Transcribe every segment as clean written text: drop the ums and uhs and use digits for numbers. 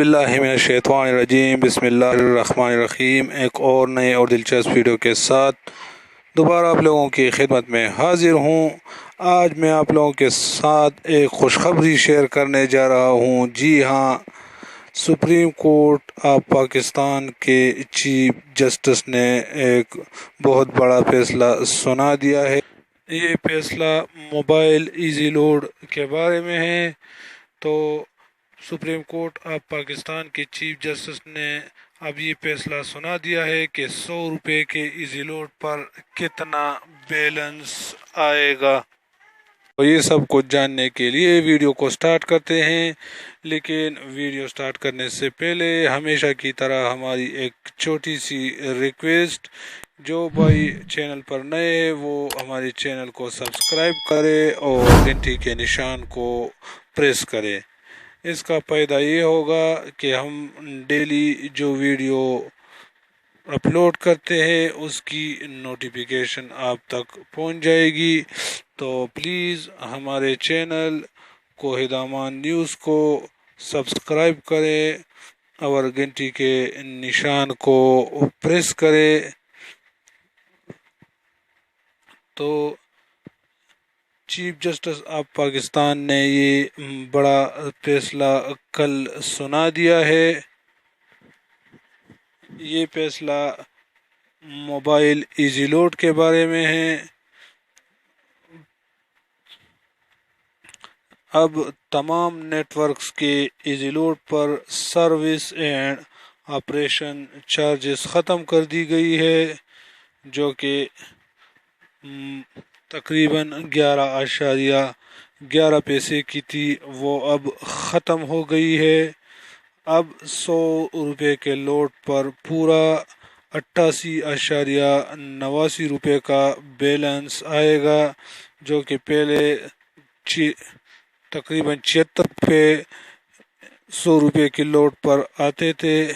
باللہ من الشیطان الرجیم بسم اللہ الرحمن الرحیم۔ ایک اور نئے اور دلچسپ ویڈیو کے ساتھ دوبارہ آپ لوگوں کی خدمت میں حاضر ہوں۔ آج میں آپ لوگوں کے ساتھ ایک خوشخبری شیئر کرنے جا رہا ہوں۔ جی ہاں، سپریم کورٹ آف پاکستان کے چیف جسٹس نے ایک بہت بڑا فیصلہ سنا دیا ہے۔ یہ فیصلہ موبائل ایزی لوڈ کے بارے میں ہے۔ تو سپریم کورٹ آف پاکستان کے چیف جسٹس نے اب یہ فیصلہ سنا دیا ہے کہ 100 روپے کے ایزی لوڈ پر کتنا بیلنس آئے گا۔ تو یہ سب کچھ جاننے کے لیے ویڈیو کو سٹارٹ کرتے ہیں، لیکن ویڈیو سٹارٹ کرنے سے پہلے ہمیشہ کی طرح ہماری ایک چھوٹی سی ریکویسٹ، جو بھائی چینل پر نئے ہیں وہ ہمارے چینل کو سبسکرائب کرے اور گھنٹی کے نشان کو پریس کرے۔ اس کا فائدہ یہ ہوگا کہ ہم ڈیلی جو ویڈیو اپلوڈ کرتے ہیں اس کی نوٹیفیکیشن آپ تک پہنچ جائے گی۔ تو پلیز ہمارے چینل کوہید امان نیوز کو سبسکرائب کریں اور گھنٹی کے نشان کو پریس کریں۔ تو چیف جسٹس آف پاکستان نے یہ بڑا فیصلہ کل سنا دیا ہے۔ یہ فیصلہ موبائل ایزی لوڈ کے بارے میں ہے۔ اب تمام نیٹ ورکس کے ایزی لوڈ پر سروس اینڈ آپریشن چارجز ختم کر دی گئی ہے، جو کہ تقریباً 11.11 پیسے کی تھی، وہ اب ختم ہو گئی ہے۔ اب 100 روپے کے لوڈ پر پورا 88.89 روپے کا بیلنس آئے گا، جو کہ پہلے تقریباً 76 روپے 100 روپے کے لوڈ پر آتے تھے۔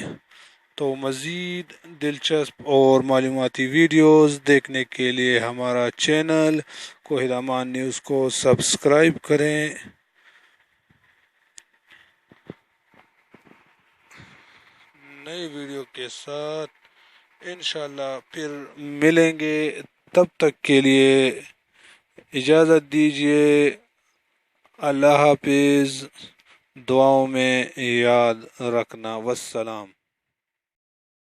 تو مزید دلچسپ اور معلوماتی ویڈیوز دیکھنے کے لیے ہمارا چینل کوہید امان نیوز کو سبسکرائب کریں۔ نئی ویڈیو کے ساتھ انشاءاللہ پھر ملیں گے، تب تک کے لیے اجازت دیجیے۔ اللہ حافظ، دعاؤں میں یاد رکھنا، والسلام۔